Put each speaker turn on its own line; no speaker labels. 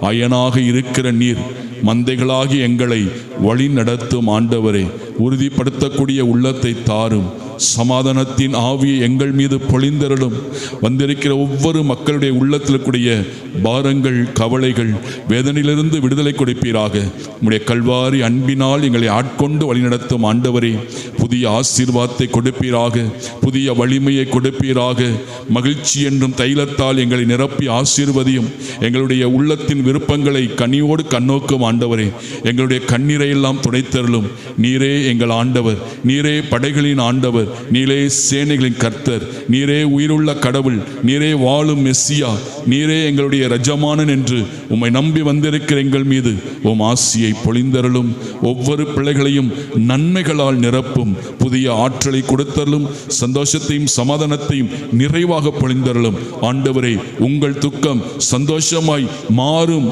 அயனாக இருக்கிற நீர் மந்தைகளாகி எங்களை வழி நடத்தும் ஆண்டவரே, உறுதிப்படுத்தக்கூடிய உள்ளத்தை தாரும். சமாதானத்தின் ஆவியை எங்கள் மீது பொழிந்தருளும். வந்திருக்கிற ஒவ்வொரு மக்களுடைய உள்ளத்தில் கூடிய பாரங்கள், கவலைகள், வேதனையிலிருந்து விடுதலை கொடுப்பீராக. உம்முடைய கல்வாரி அன்பினால் எங்களை ஆட்கொண்டு வழிநடத்தும் ஆண்டவரே, புதிய ஆசீர்வாதத்தை கொடுப்பீராக, புதிய வலிமையை கொடுப்பீராக. மகிழ்ச்சி என்றும் தைலத்தால் எங்களை நிரப்பி ஆசீர்வதியும். எங்களுடைய உள்ளத்தின் விருப்பங்களை கனியோடு கண்ணோக்கும் ஆண்டவரே, எங்களுடைய கண்ணீரை எல்லாம் துடைத்தருளும். நீரே எங்கள் ஆண்டவர், நீரே படைகளின் ஆண்டவர், நீரே சேனைகளின் கர்த்தர், நீரே உயிருள்ள கடவுள், நீரே வாழும் மெஸ்ஸியா, நீரே எங்களுடைய ரஜமானன் என்று உம்மை நம்பி வந்திருக்கிற எங்கள் மீது உம் ஆசியை பொழிந்தருளும். ஒவ்வொரு பிள்ளைகளையும் நன்மைகளால் நிரப்பும். புதிய ஆற்றலை கொடுத்தருளும். சந்தோஷத்தையும் சமாதானத்தையும் நிறைவாக பொழிந்தருளும். ஆண்டவரே, உங்கள் துக்கம் சந்தோஷமாய் மாறும்.